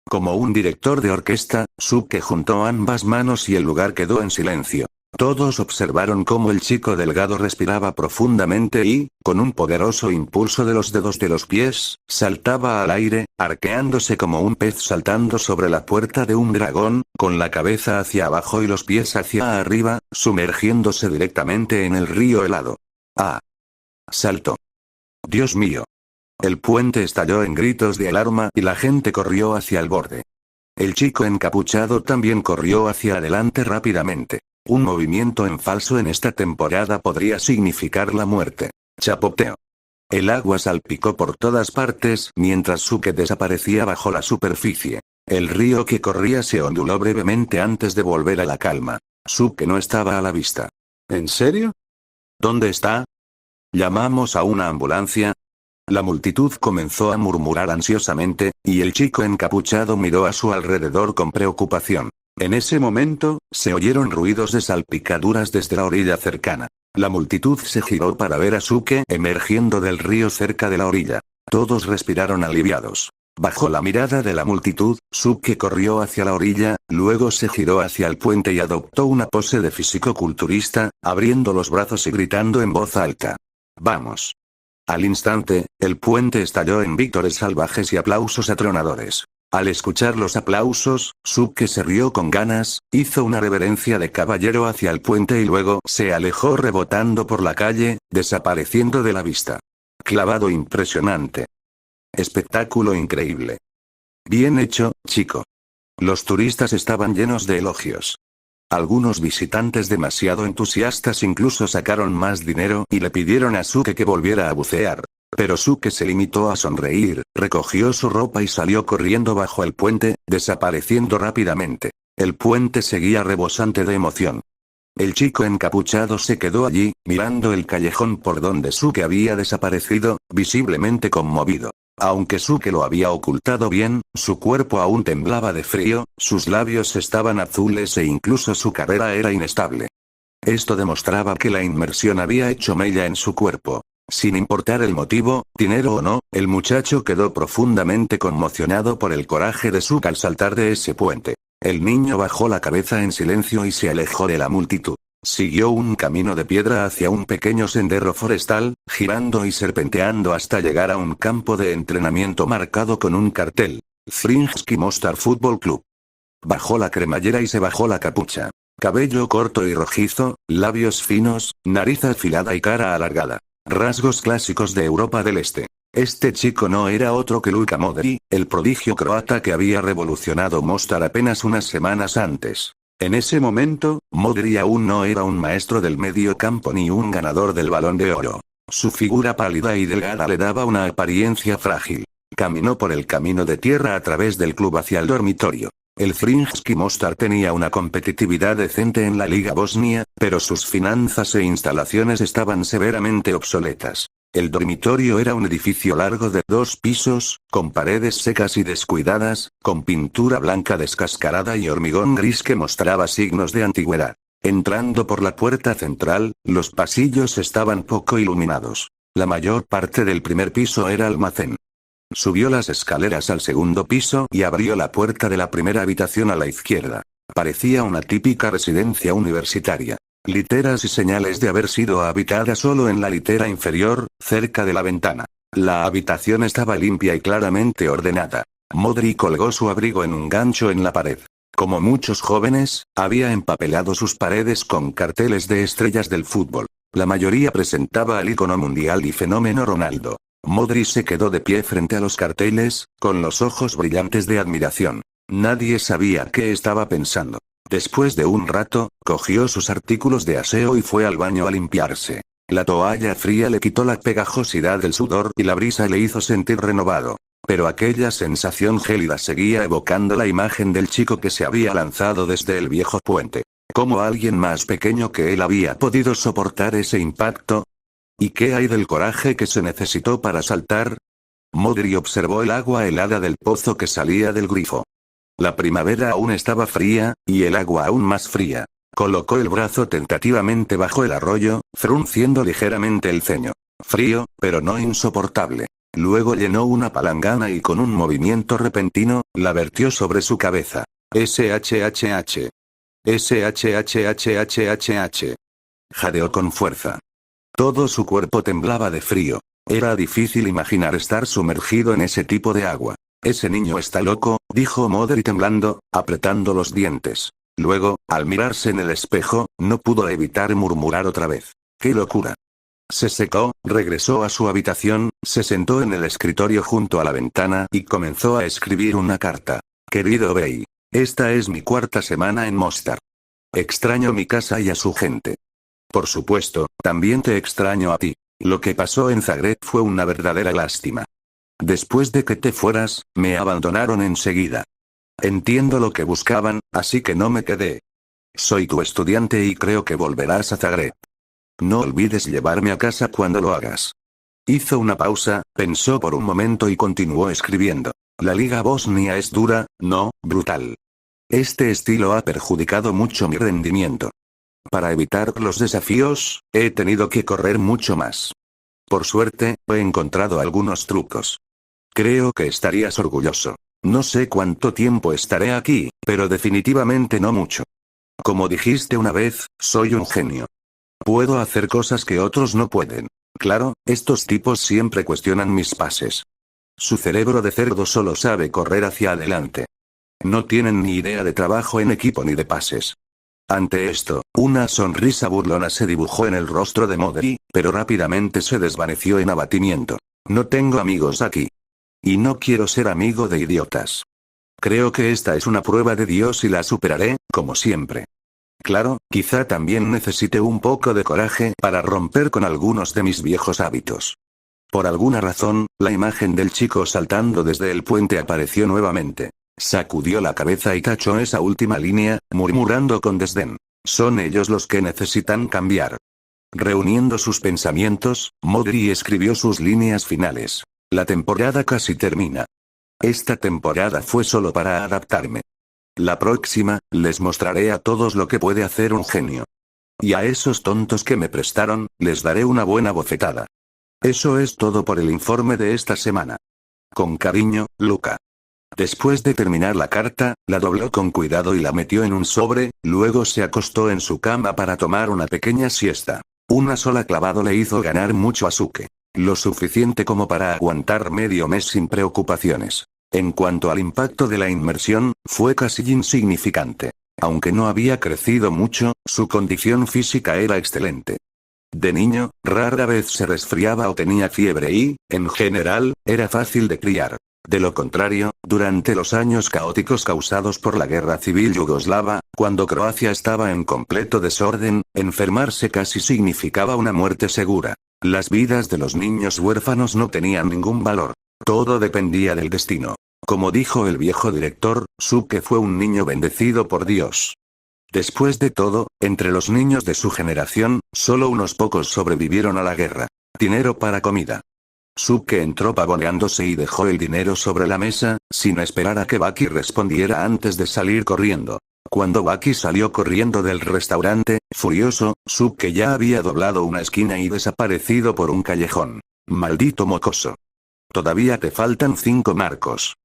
Como un director de orquesta, Suke juntó ambas manos y el lugar quedó en silencio. Todos observaron cómo el chico delgado respiraba profundamente y, con un poderoso impulso de los dedos de los pies, saltaba al aire, arqueándose como un pez saltando sobre la puerta de un dragón, con la cabeza hacia abajo y los pies hacia arriba, sumergiéndose directamente en el río helado. ¡Ah! Saltó. ¡Dios mío! El puente estalló en gritos de alarma y la gente corrió hacia el borde. El chico encapuchado también corrió hacia adelante rápidamente. Un movimiento en falso en esta temporada podría significar la muerte. Chapoteo. El agua salpicó por todas partes mientras Suke desaparecía bajo la superficie. El río que corría se onduló brevemente antes de volver a la calma. Suke no estaba a la vista. ¿En serio? ¿Dónde está? ¿Llamamos a una ambulancia? La multitud comenzó a murmurar ansiosamente, y el chico encapuchado miró a su alrededor con preocupación. En ese momento, se oyeron ruidos de salpicaduras desde la orilla cercana. La multitud se giró para ver a Suke emergiendo del río cerca de la orilla. Todos respiraron aliviados. Bajo la mirada de la multitud, Suke corrió hacia la orilla, luego se giró hacia el puente y adoptó una pose de fisicoculturista, abriendo los brazos y gritando en voz alta: «¡Vamos!». Al instante, el puente estalló en vítores salvajes y aplausos atronadores. Al escuchar los aplausos, Suke se rió con ganas, hizo una reverencia de caballero hacia el puente y luego se alejó rebotando por la calle, desapareciendo de la vista. Clavado impresionante. Espectáculo increíble. Bien hecho, chico. Los turistas estaban llenos de elogios. Algunos visitantes demasiado entusiastas incluso sacaron más dinero y le pidieron a Suke que volviera a bucear. Pero Suke se limitó a sonreír, recogió su ropa y salió corriendo bajo el puente, desapareciendo rápidamente. El puente seguía rebosante de emoción. El chico encapuchado se quedó allí, mirando el callejón por donde Suke había desaparecido, visiblemente conmovido. Aunque Suke lo había ocultado bien, su cuerpo aún temblaba de frío, sus labios estaban azules e incluso su carrera era inestable. Esto demostraba que la inmersión había hecho mella en su cuerpo. Sin importar el motivo, dinero o no, el muchacho quedó profundamente conmocionado por el coraje de Suke al saltar de ese puente. El niño bajó la cabeza en silencio y se alejó de la multitud. Siguió un camino de piedra hacia un pequeño sendero forestal, girando y serpenteando hasta llegar a un campo de entrenamiento marcado con un cartel: Zrinjski Mostar Football Club. Bajó la cremallera y se bajó la capucha. Cabello corto y rojizo, labios finos, nariz afilada y cara alargada. Rasgos clásicos de Europa del Este. Este chico no era otro que Luka Modrić, el prodigio croata que había revolucionado Mostar apenas unas semanas antes. En ese momento, Modri aún no era un maestro del medio campo ni un ganador del Balón de Oro. Su figura pálida y delgada le daba una apariencia frágil. Caminó por el camino de tierra a través del club hacia el dormitorio. El Zrinjski Mostar tenía una competitividad decente en la Liga Bosnia, pero sus finanzas e instalaciones estaban severamente obsoletas. El dormitorio era un edificio largo de 2 pisos, con paredes secas y descuidadas, con pintura blanca descascarada y hormigón gris que mostraba signos de antigüedad. Entrando por la puerta central, los pasillos estaban poco iluminados. La mayor parte del primer piso era almacén. Subió las escaleras al segundo piso y abrió la puerta de la primera habitación a la izquierda. Parecía una típica residencia universitaria. Literas y señales de haber sido habitada solo en la litera inferior, cerca de la ventana. La habitación estaba limpia y claramente ordenada. Modri colgó su abrigo en un gancho en la pared. Como muchos jóvenes, había empapelado sus paredes con carteles de estrellas del fútbol. La mayoría presentaba al ícono mundial y fenómeno Ronaldo. Modri se quedó de pie frente a los carteles, con los ojos brillantes de admiración. Nadie sabía qué estaba pensando. Después de un rato, cogió sus artículos de aseo y fue al baño a limpiarse. La toalla fría le quitó la pegajosidad del sudor y la brisa le hizo sentir renovado. Pero aquella sensación gélida seguía evocando la imagen del chico que se había lanzado desde el viejo puente. ¿Cómo alguien más pequeño que él había podido soportar ese impacto? ¿Y qué hay del coraje que se necesitó para saltar? Modri observó el agua helada del pozo que salía del grifo. La primavera aún estaba fría, y el agua aún más fría. Colocó el brazo tentativamente bajo el arroyo, frunciendo ligeramente el ceño. Frío, pero no insoportable. Luego llenó una palangana y con un movimiento repentino, la vertió sobre su cabeza. SHHH. SHHHHHH. Jadeó con fuerza. Todo su cuerpo temblaba de frío. Era difícil imaginar estar sumergido en ese tipo de agua. Ese niño está loco, dijo Modri temblando, apretando los dientes. Luego, al mirarse en el espejo, no pudo evitar murmurar otra vez. ¡Qué locura! Se secó, regresó a su habitación, se sentó en el escritorio junto a la ventana y comenzó a escribir una carta. Querido Bey. Esta es mi 4ª semana en Mostar. Extraño mi casa y a su gente. Por supuesto, también te extraño a ti. Lo que pasó en Zagreb fue una verdadera lástima. Después de que te fueras, me abandonaron enseguida. Entiendo lo que buscaban, así que no me quedé. Soy tu estudiante y creo que volverás a Zagreb. No olvides llevarme a casa cuando lo hagas. Hizo una pausa, pensó por un momento y continuó escribiendo. La Liga Bosnia es dura, no, brutal. Este estilo ha perjudicado mucho mi rendimiento. Para evitar los desafíos, he tenido que correr mucho más. Por suerte, he encontrado algunos trucos. Creo que estarías orgulloso. No sé cuánto tiempo estaré aquí, pero definitivamente no mucho. Como dijiste una vez, soy un genio. Puedo hacer cosas que otros no pueden. Claro, estos tipos siempre cuestionan mis pases. Su cerebro de cerdo solo sabe correr hacia adelante. No tienen ni idea de trabajo en equipo ni de pases. Ante esto, una sonrisa burlona se dibujó en el rostro de Modri, pero rápidamente se desvaneció en abatimiento. No tengo amigos aquí. Y no quiero ser amigo de idiotas. Creo que esta es una prueba de Dios y la superaré, como siempre. Claro, quizá también necesite un poco de coraje para romper con algunos de mis viejos hábitos. Por alguna razón, la imagen del chico saltando desde el puente apareció nuevamente. Sacudió la cabeza y tachó esa última línea, murmurando con desdén. Son ellos los que necesitan cambiar. Reuniendo sus pensamientos, Modri escribió sus líneas finales. La temporada casi termina. Esta temporada fue solo para adaptarme. La próxima, les mostraré a todos lo que puede hacer un genio. Y a esos tontos que me prestaron, les daré una buena bofetada. Eso es todo por el informe de esta semana. Con cariño, Luca. Después de terminar la carta, la dobló con cuidado y la metió en un sobre, luego se acostó en su cama para tomar una pequeña siesta. Una sola clavado le hizo ganar mucho azúcar. Lo suficiente como para aguantar medio mes sin preocupaciones. En cuanto al impacto de la inmersión, fue casi insignificante. Aunque no había crecido mucho, su condición física era excelente. De niño, rara vez se resfriaba o tenía fiebre y, en general, era fácil de criar. De lo contrario, durante los años caóticos causados por la guerra civil yugoslava, cuando Croacia estaba en completo desorden, enfermarse casi significaba una muerte segura. Las vidas de los niños huérfanos no tenían ningún valor. Todo dependía del destino. Como dijo el viejo director, Suke fue un niño bendecido por Dios. Después de todo, entre los niños de su generación, solo unos pocos sobrevivieron a la guerra. Dinero para comida. Suke entró pavoneándose y dejó el dinero sobre la mesa, sin esperar a que Baki respondiera antes de salir corriendo. Cuando Baki salió corriendo del restaurante, furioso, Suke ya había doblado una esquina y desaparecido por un callejón. Maldito mocoso. Todavía te faltan 5 marcos.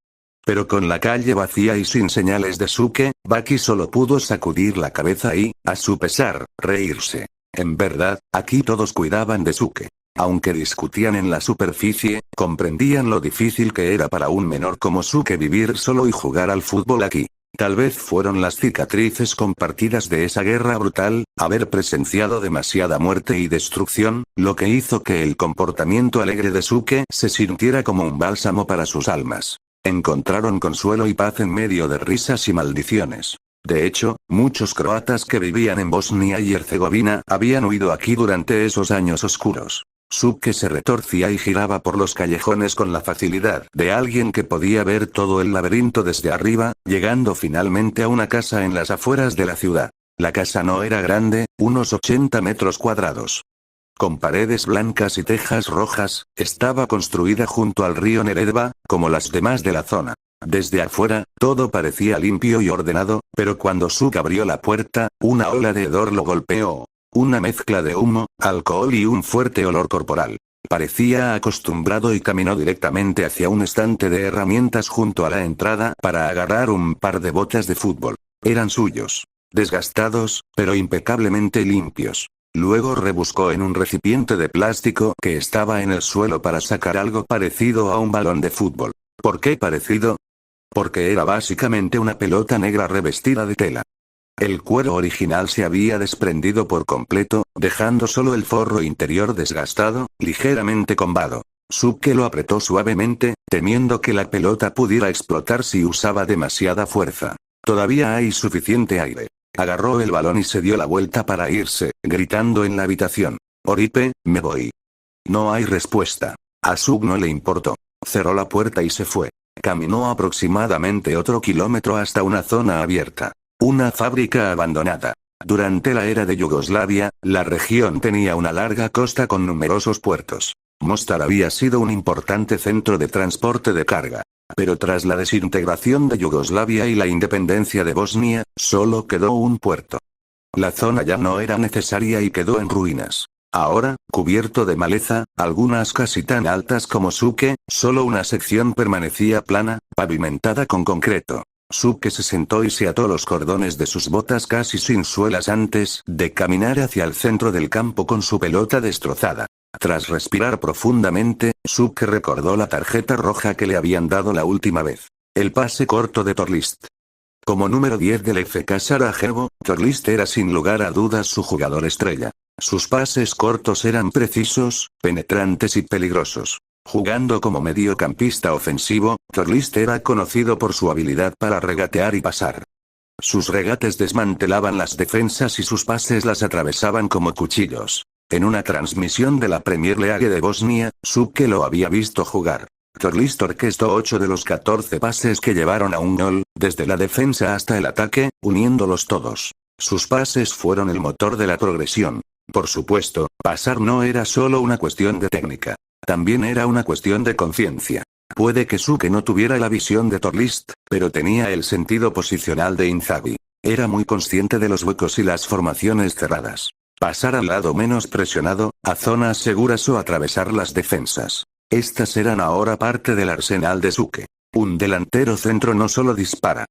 Pero con la calle vacía y sin señales de Suke, Baki solo pudo sacudir la cabeza y, a su pesar, reírse. En verdad, aquí todos cuidaban de Suke. Aunque discutían en la superficie, comprendían lo difícil que era para un menor como Suke vivir solo y jugar al fútbol aquí. Tal vez fueron las cicatrices compartidas de esa guerra brutal, haber presenciado demasiada muerte y destrucción, lo que hizo que el comportamiento alegre de Suke se sintiera como un bálsamo para sus almas. Encontraron consuelo y paz en medio de risas y maldiciones. De hecho, muchos croatas que vivían en Bosnia y Herzegovina habían huido aquí durante esos años oscuros. Suke se retorcía y giraba por los callejones con la facilidad de alguien que podía ver todo el laberinto desde arriba, llegando finalmente a una casa en las afueras de la ciudad. La casa no era grande, unos 80 metros cuadrados. Con paredes blancas y tejas rojas, estaba construida junto al río Neretva, como las demás de la zona. Desde afuera, todo parecía limpio y ordenado, pero cuando Suke abrió la puerta, una ola de hedor lo golpeó. Una mezcla de humo, alcohol y un fuerte olor corporal. Parecía acostumbrado y caminó directamente hacia un estante de herramientas junto a la entrada para agarrar un par de botas de fútbol. Eran suyos. Desgastados, pero impecablemente limpios. Luego rebuscó en un recipiente de plástico que estaba en el suelo para sacar algo parecido a un balón de fútbol. ¿Por qué parecido? Porque era básicamente una pelota negra revestida de tela. El cuero original se había desprendido por completo, dejando solo el forro interior desgastado, ligeramente combado. Suke lo apretó suavemente, temiendo que la pelota pudiera explotar si usaba demasiada fuerza. Todavía hay suficiente aire. Agarró el balón y se dio la vuelta para irse, gritando en la habitación. Oripe, me voy. No hay respuesta. A Suke no le importó. Cerró la puerta y se fue. Caminó aproximadamente otro kilómetro hasta una zona abierta. Una fábrica abandonada. Durante la era de Yugoslavia, la región tenía una larga costa con numerosos puertos. Mostar había sido un importante centro de transporte de carga. Pero tras la desintegración de Yugoslavia y la independencia de Bosnia, solo quedó un puerto. La zona ya no era necesaria y quedó en ruinas. Ahora, cubierto de maleza, algunas casi tan altas como Suke, solo una sección permanecía plana, pavimentada con concreto. Suke se sentó y se ató los cordones de sus botas casi sin suelas antes de caminar hacia el centro del campo con su pelota destrozada. Tras respirar profundamente, Suke recordó la tarjeta roja que le habían dado la última vez. El pase corto de Torlist. Como número 10 del FK Sarajevo, Torlist era sin lugar a dudas su jugador estrella. Sus pases cortos eran precisos, penetrantes y peligrosos. Jugando como mediocampista ofensivo, Torlist era conocido por su habilidad para regatear y pasar. Sus regates desmantelaban las defensas y sus pases las atravesaban como cuchillos. En una transmisión de la Premier League de Bosnia, Suke lo había visto jugar. Torlist orquestó 8 de los 14 pases que llevaron a un gol, desde la defensa hasta el ataque, uniéndolos todos. Sus pases fueron el motor de la progresión. Por supuesto, pasar no era solo una cuestión de técnica. También era una cuestión de conciencia. Puede que Suke no tuviera la visión de Torlist, pero tenía el sentido posicional de Inzaghi. Era muy consciente de los huecos y las formaciones cerradas. Pasar al lado menos presionado, a zonas seguras o atravesar las defensas. Estas eran ahora parte del arsenal de Suke. Un delantero centro no solo dispara.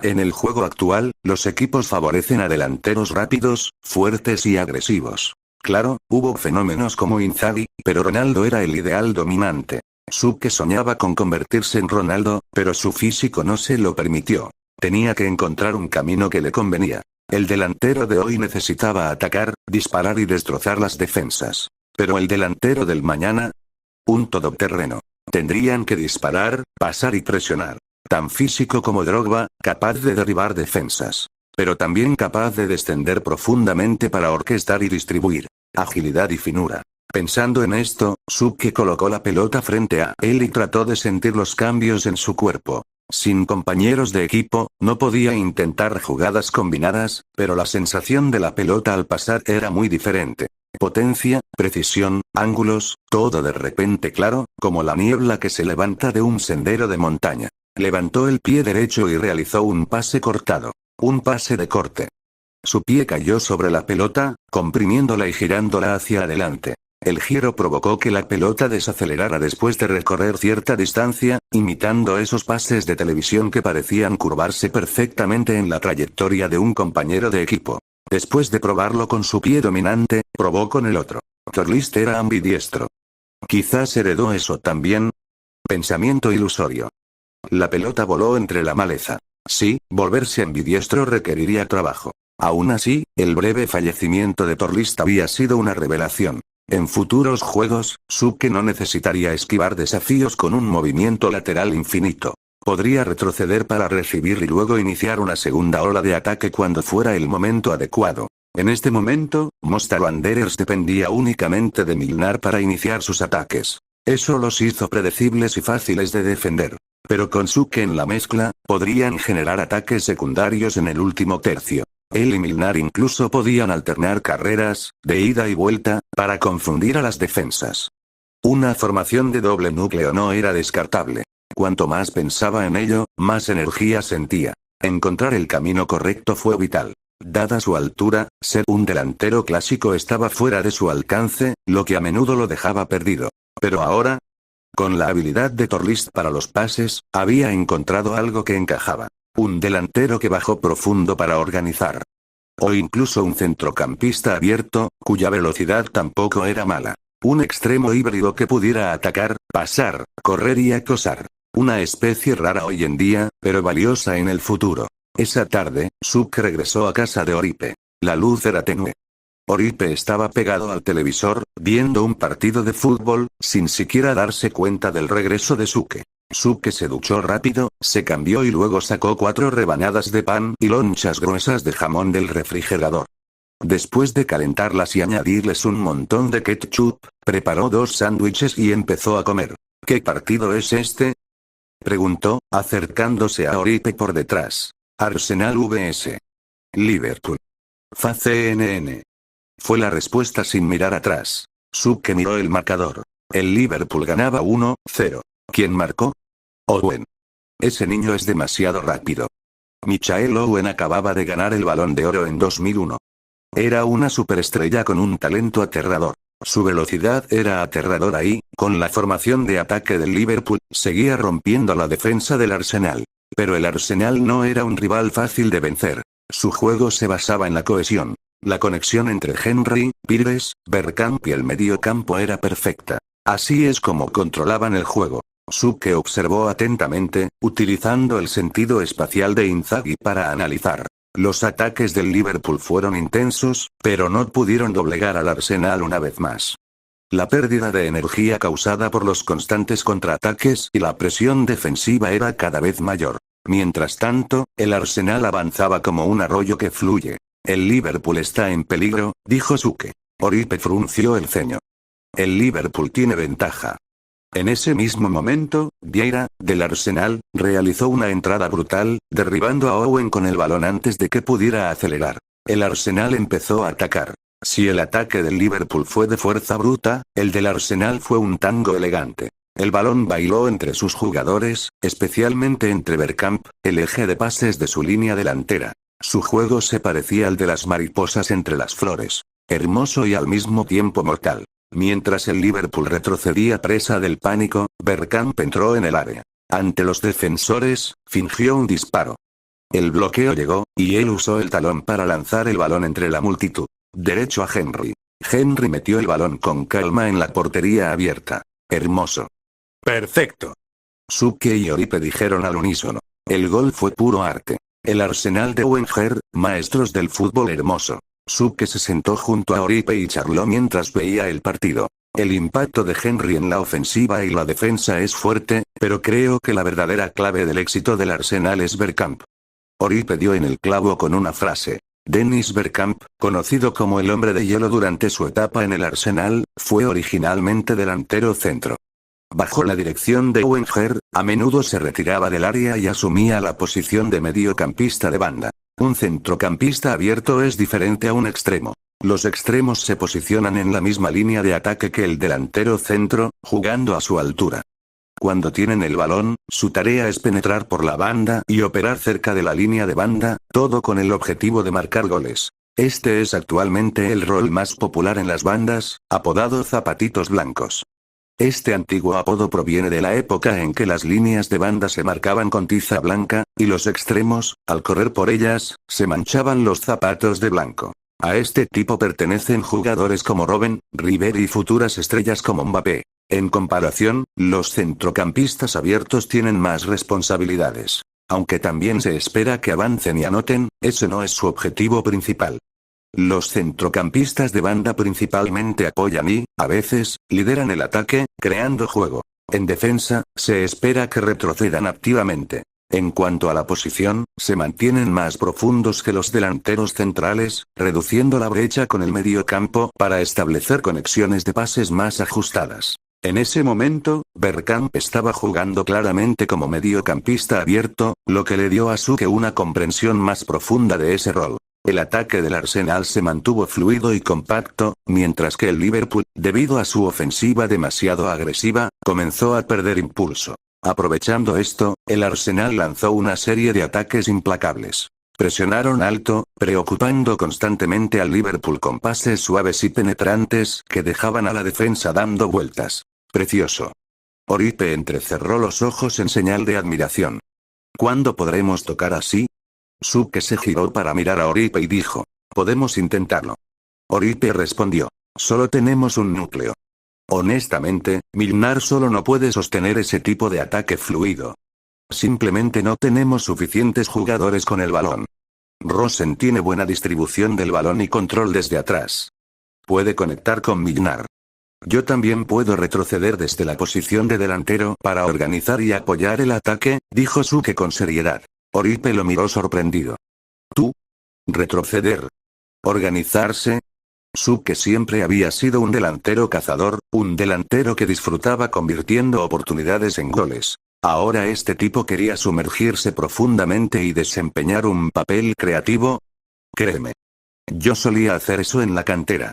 En el juego actual, los equipos favorecen a delanteros rápidos, fuertes y agresivos. Claro, hubo fenómenos como Inzaghi, pero Ronaldo era el ideal dominante. Suke soñaba con convertirse en Ronaldo, pero su físico no se lo permitió. Tenía que encontrar un camino que le convenía. El delantero de hoy necesitaba atacar, disparar y destrozar las defensas. Pero el delantero del mañana, un todoterreno. Tendrían que disparar, pasar y presionar. Tan físico como Drogba, capaz de derribar defensas. Pero también capaz de descender profundamente para orquestar y distribuir. Agilidad y finura. Pensando en esto, Suke colocó la pelota frente a él y trató de sentir los cambios en su cuerpo. Sin compañeros de equipo, no podía intentar jugadas combinadas, pero la sensación de la pelota al pasar era muy diferente. Potencia, precisión, ángulos, todo de repente claro, como la niebla que se levanta de un sendero de montaña. Levantó el pie derecho y realizó un pase cortado. Un pase de corte. Su pie cayó sobre la pelota, comprimiéndola y girándola hacia adelante. El giro provocó que la pelota desacelerara después de recorrer cierta distancia, imitando esos pases de televisión que parecían curvarse perfectamente en la trayectoria de un compañero de equipo. Después de probarlo con su pie dominante, probó con el otro. Torlist era ambidiestro. Quizás heredó eso también. Pensamiento ilusorio. La pelota voló entre la maleza. Sí, volverse ambidiestro requeriría trabajo. Aún así, el breve fallecimiento de Torlist había sido una revelación. En futuros juegos, Suke no necesitaría esquivar desafíos con un movimiento lateral infinito. Podría retroceder para recibir y luego iniciar una segunda ola de ataque cuando fuera el momento adecuado. En este momento, Mostar Wanderers dependía únicamente de Milnar para iniciar sus ataques. Eso los hizo predecibles y fáciles de defender. Pero con Suke en la mezcla, podrían generar ataques secundarios en el último tercio. Él y Milnar incluso podían alternar carreras, de ida y vuelta, para confundir a las defensas. Una formación de doble núcleo no era descartable. Cuanto más pensaba en ello, más energía sentía. Encontrar el camino correcto fue vital. Dada su altura, ser un delantero clásico estaba fuera de su alcance, lo que a menudo lo dejaba perdido. Pero ahora, con la habilidad de Torlist para los pases, había encontrado algo que encajaba. Un delantero que bajó profundo para organizar. O incluso un centrocampista abierto, cuya velocidad tampoco era mala. Un extremo híbrido que pudiera atacar, pasar, correr y acosar. Una especie rara hoy en día, pero valiosa en el futuro. Esa tarde, Suke regresó a casa de Oripe. La luz era tenue. Oripe estaba pegado al televisor, viendo un partido de fútbol, sin siquiera darse cuenta del regreso de Suke. Suke se duchó rápido, se cambió y luego sacó 4 rebanadas de pan y lonchas gruesas de jamón del refrigerador. Después de calentarlas y añadirles un montón de ketchup, preparó 2 sándwiches y empezó a comer. ¿Qué partido es este?, preguntó, acercándose a Oripe por detrás. Arsenal vs Liverpool. CNN. Fue la respuesta sin mirar atrás. Suke miró el marcador. El Liverpool ganaba 1-0. ¿Quién marcó? Owen. Ese niño es demasiado rápido. Michael Owen acababa de ganar el Balón de Oro en 2001. Era una superestrella con un talento aterrador. Su velocidad era aterradora y, con la formación de ataque del Liverpool, seguía rompiendo la defensa del Arsenal. Pero el Arsenal no era un rival fácil de vencer. Su juego se basaba en la cohesión. La conexión entre Henry, Pires, Bergkamp y el mediocampo era perfecta. Así es como controlaban el juego. Suke observó atentamente, utilizando el sentido espacial de Inzaghi para analizar. Los ataques del Liverpool fueron intensos, pero no pudieron doblegar al Arsenal una vez más. La pérdida de energía causada por los constantes contraataques y la presión defensiva era cada vez mayor. Mientras tanto, el Arsenal avanzaba como un arroyo que fluye. El Liverpool está en peligro, dijo Suke. Oripe frunció el ceño. El Liverpool tiene ventaja. En ese mismo momento, Vieira, del Arsenal, realizó una entrada brutal, derribando a Owen con el balón antes de que pudiera acelerar. El Arsenal empezó a atacar. Si el ataque del Liverpool fue de fuerza bruta, el del Arsenal fue un tango elegante. El balón bailó entre sus jugadores, especialmente entre Bergkamp, el eje de pases de su línea delantera. Su juego se parecía al de las mariposas entre las flores. Hermoso y al mismo tiempo mortal. Mientras el Liverpool retrocedía presa del pánico, Bergkamp entró en el área. Ante los defensores, fingió un disparo. El bloqueo llegó, y él usó el talón para lanzar el balón entre la multitud. Derecho a Henry. Henry metió el balón con calma en la portería abierta. Hermoso. Perfecto. Suke y Oripe dijeron al unísono. El gol fue puro arte. El Arsenal de Wenger, maestros del fútbol hermoso. Suke se sentó junto a Oripe y charló mientras veía el partido. El impacto de Henry en la ofensiva y la defensa es fuerte, pero creo que la verdadera clave del éxito del Arsenal es Bergkamp. Oribe dio en el clavo con una frase. Dennis Bergkamp, conocido como el hombre de hielo durante su etapa en el Arsenal, fue originalmente delantero centro. Bajo la dirección de Wenger, a menudo se retiraba del área y asumía la posición de mediocampista de banda. Un centrocampista abierto es diferente a un extremo. Los extremos se posicionan en la misma línea de ataque que el delantero centro, jugando a su altura. Cuando tienen el balón, su tarea es penetrar por la banda y operar cerca de la línea de banda, todo con el objetivo de marcar goles. Este es actualmente el rol más popular en las bandas, apodado zapatitos blancos. Este antiguo apodo proviene de la época en que las líneas de banda se marcaban con tiza blanca, y los extremos, al correr por ellas, se manchaban los zapatos de blanco. A este tipo pertenecen jugadores como Robben, Ribéry y futuras estrellas como Mbappé. En comparación, los centrocampistas abiertos tienen más responsabilidades. Aunque también se espera que avancen y anoten, ese no es su objetivo principal. Los centrocampistas de banda principalmente apoyan y, a veces, lideran el ataque, creando juego. En defensa, se espera que retrocedan activamente. En cuanto a la posición, se mantienen más profundos que los delanteros centrales, reduciendo la brecha con el mediocampo para establecer conexiones de pases más ajustadas. En ese momento, Bergkamp estaba jugando claramente como mediocampista abierto, lo que le dio a Suke una comprensión más profunda de ese rol. El ataque del Arsenal se mantuvo fluido y compacto, mientras que el Liverpool, debido a su ofensiva demasiado agresiva, comenzó a perder impulso. Aprovechando esto, el Arsenal lanzó una serie de ataques implacables. Presionaron alto, preocupando constantemente al Liverpool con pases suaves y penetrantes que dejaban a la defensa dando vueltas. Precioso. Oribe entrecerró los ojos en señal de admiración. ¿Cuándo podremos tocar así? Suke se giró para mirar a Oribe y dijo. Podemos intentarlo. Oribe respondió. Solo tenemos un núcleo. Honestamente, Milner solo no puede sostener ese tipo de ataque fluido. Simplemente no tenemos suficientes jugadores con el balón. Rosen tiene buena distribución del balón y control desde atrás. Puede conectar con Milner. Yo también puedo retroceder desde la posición de delantero para organizar y apoyar el ataque, dijo Suke con seriedad. Oribe lo miró sorprendido. ¿Tú? ¿Retroceder? ¿Organizarse? Suke siempre había sido un delantero cazador, un delantero que disfrutaba convirtiendo oportunidades en goles. Ahora este tipo quería sumergirse profundamente y desempeñar un papel creativo. Créeme. Yo solía hacer eso en la cantera.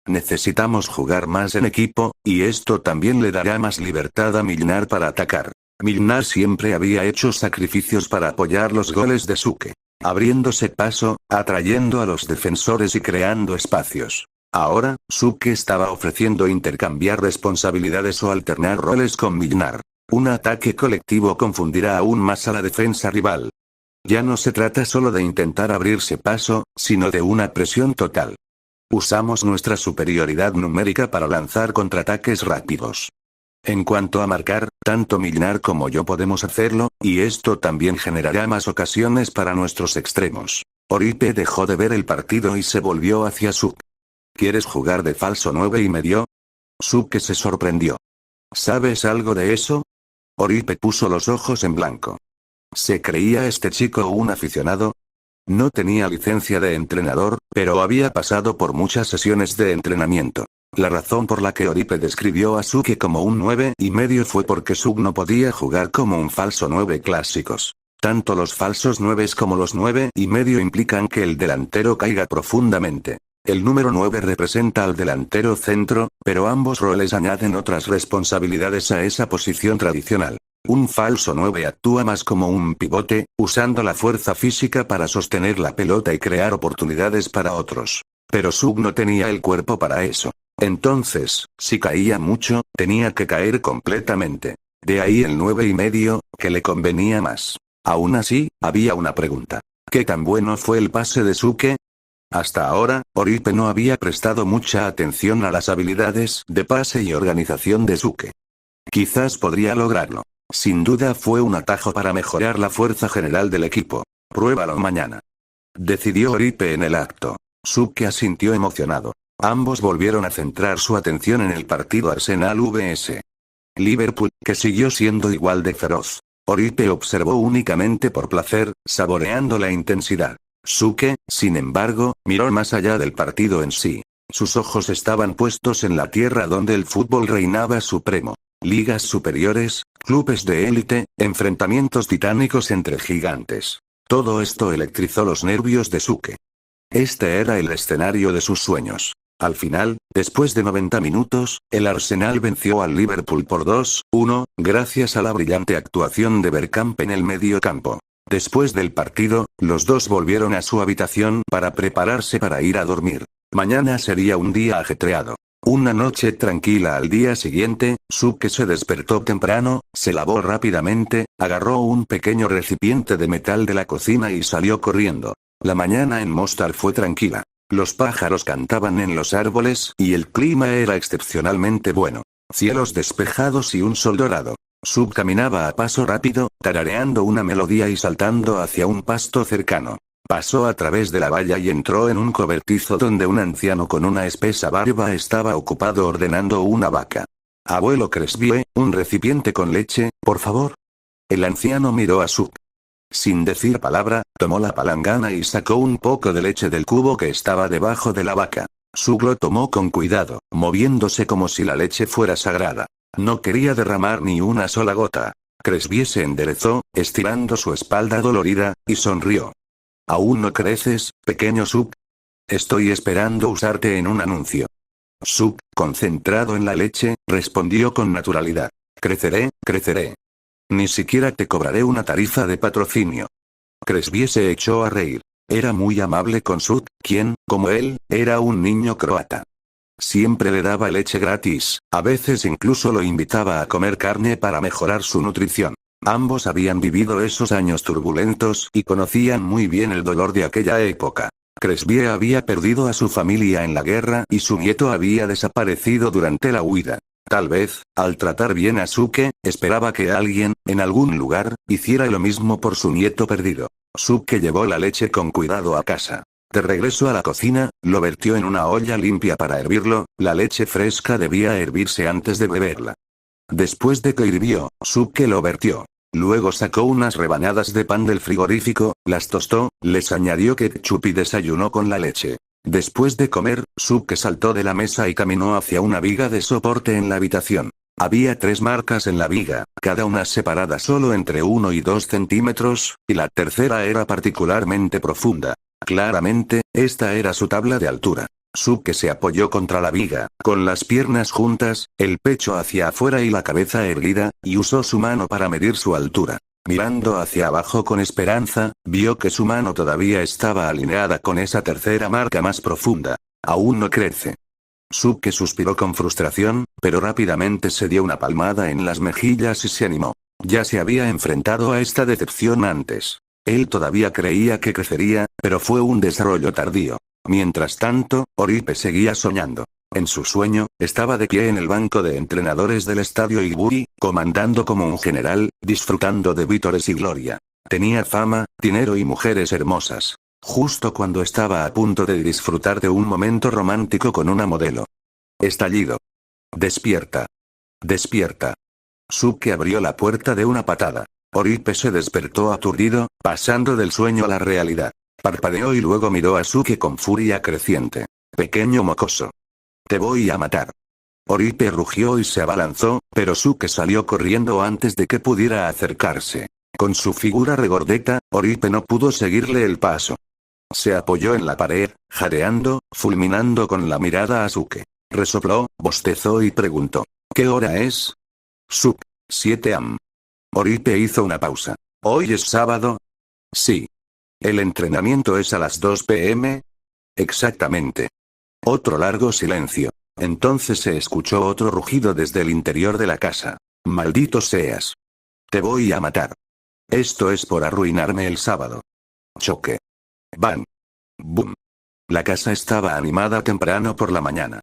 Necesitamos jugar más en equipo, y esto también le dará más libertad a Milner para atacar. Milner siempre había hecho sacrificios para apoyar los goles de Suke. Abriéndose paso, atrayendo a los defensores y creando espacios. Ahora, Suke estaba ofreciendo intercambiar responsabilidades o alternar roles con Milner. Un ataque colectivo confundirá aún más a la defensa rival. Ya no se trata solo de intentar abrirse paso, sino de una presión total. Usamos nuestra superioridad numérica para lanzar contraataques rápidos. En cuanto a marcar, tanto Milner como yo podemos hacerlo, y esto también generará más ocasiones para nuestros extremos. Oribe dejó de ver el partido y se volvió hacia Suke. ¿Quieres jugar de falso 9 y medio? Suke se sorprendió. ¿Sabes algo de eso? Oribe puso los ojos en blanco. ¿Se creía este chico un aficionado? No tenía licencia de entrenador, pero había pasado por muchas sesiones de entrenamiento. La razón por la que Oribe describió a Suke como un 9 y medio fue porque Suke no podía jugar como un falso 9 clásicos. Tanto los falsos 9 como los 9 y medio implican que el delantero caiga profundamente. El número 9 representa al delantero centro, pero ambos roles añaden otras responsabilidades a esa posición tradicional. Un falso 9 actúa más como un pivote, usando la fuerza física para sostener la pelota y crear oportunidades para otros. Pero Suke no tenía el cuerpo para eso. Entonces, si caía mucho, tenía que caer completamente. De ahí el 9 y medio, que le convenía más. Aún así, había una pregunta. ¿Qué tan bueno fue el pase de Suke? Hasta ahora, Oribe no había prestado mucha atención a las habilidades de pase y organización de Suke. Quizás podría lograrlo. Sin duda fue un atajo para mejorar la fuerza general del equipo. Pruébalo mañana. Decidió Oribe en el acto. Suke asintió emocionado. Ambos volvieron a centrar su atención en el partido Arsenal vs Liverpool, que siguió siendo igual de feroz. Oribe observó únicamente por placer, saboreando la intensidad. Suke, sin embargo, miró más allá del partido en sí. Sus ojos estaban puestos en la tierra donde el fútbol reinaba supremo. Ligas superiores, clubes de élite, enfrentamientos titánicos entre gigantes. Todo esto electrizó los nervios de Suke. Este era el escenario de sus sueños. Al final, después de 90 minutos, el Arsenal venció al Liverpool por 2-1, gracias a la brillante actuación de Bergkamp en el medio campo. Después del partido, los dos volvieron a su habitación para prepararse para ir a dormir. Mañana sería un día ajetreado. Una noche tranquila al día siguiente, Suke se despertó temprano, se lavó rápidamente, agarró un pequeño recipiente de metal de la cocina y salió corriendo. La mañana en Mostar fue tranquila. Los pájaros cantaban en los árboles y el clima era excepcionalmente bueno. Cielos despejados y un sol dorado. Suke caminaba a paso rápido, tarareando una melodía y saltando hacia un pasto cercano. Pasó a través de la valla y entró en un cobertizo donde un anciano con una espesa barba estaba ocupado ordenando una vaca. Abuelo Cresbie, un recipiente con leche, por favor. El anciano miró a Suke. Sin decir palabra, tomó la palangana y sacó un poco de leche del cubo que estaba debajo de la vaca. Suke lo tomó con cuidado, moviéndose como si la leche fuera sagrada. No quería derramar ni una sola gota. Cresbie se enderezó, estirando su espalda dolorida, y sonrió. ¿Aún no creces, pequeño Suke? Estoy esperando usarte en un anuncio. Suke, concentrado en la leche, respondió con naturalidad. Creceré, creceré. Ni siquiera te cobraré una tarifa de patrocinio. Cresbie se echó a reír. Era muy amable con Suke, quien, como él, era un niño croata. Siempre le daba leche gratis, a veces incluso lo invitaba a comer carne para mejorar su nutrición. Ambos habían vivido esos años turbulentos y conocían muy bien el dolor de aquella época. Cresbie había perdido a su familia en la guerra y su nieto había desaparecido durante la huida. Tal vez, al tratar bien a Suke, esperaba que alguien, en algún lugar, hiciera lo mismo por su nieto perdido. Suke llevó la leche con cuidado a casa. De regreso a la cocina, lo vertió en una olla limpia para hervirlo, la leche fresca debía hervirse antes de beberla. Después de que hirvió, Suke lo vertió. Luego sacó unas rebanadas de pan del frigorífico, las tostó, les añadió ketchup y desayunó con la leche. Después de comer, Suke saltó de la mesa y caminó hacia una viga de soporte en la habitación. Había 3 marcas en la viga, cada una separada solo entre 1 y 2 centímetros, y la tercera era particularmente profunda. Claramente, esta era su tabla de altura. Suke se apoyó contra la viga, con las piernas juntas, el pecho hacia afuera y la cabeza erguida, y usó su mano para medir su altura. Mirando hacia abajo con esperanza, vio que su mano todavía estaba alineada con esa tercera marca más profunda. Aún no crece. Suke suspiró con frustración, pero rápidamente se dio una palmada en las mejillas y se animó. Ya se había enfrentado a esta decepción antes. Él todavía creía que crecería, pero fue un desarrollo tardío. Mientras tanto, Oribe seguía soñando. En su sueño, estaba de pie en el banco de entrenadores del estadio Iburi, comandando como un general, disfrutando de vítores y gloria. Tenía fama, dinero y mujeres hermosas. Justo cuando estaba a punto de disfrutar de un momento romántico con una modelo. Estallido. Despierta. Despierta. Suke abrió la puerta de una patada. Oribe se despertó aturdido, pasando del sueño a la realidad. Parpadeó y luego miró a Suke con furia creciente. Pequeño mocoso. Te voy a matar. Oribe rugió y se abalanzó, pero Suke salió corriendo antes de que pudiera acercarse. Con su figura regordeta, Oribe no pudo seguirle el paso. Se apoyó en la pared, jadeando, fulminando con la mirada a Suke. Resopló, bostezó y preguntó. ¿Qué hora es? Suke, 7 am. Oribe hizo una pausa. ¿Hoy es sábado? Sí. ¿El entrenamiento es a las 2 p.m.? Exactamente. Otro largo silencio. Entonces se escuchó otro rugido desde el interior de la casa. Maldito seas. Te voy a matar. Esto es por arruinarme el sábado. Choque. Bang. Boom. La casa estaba animada temprano por la mañana.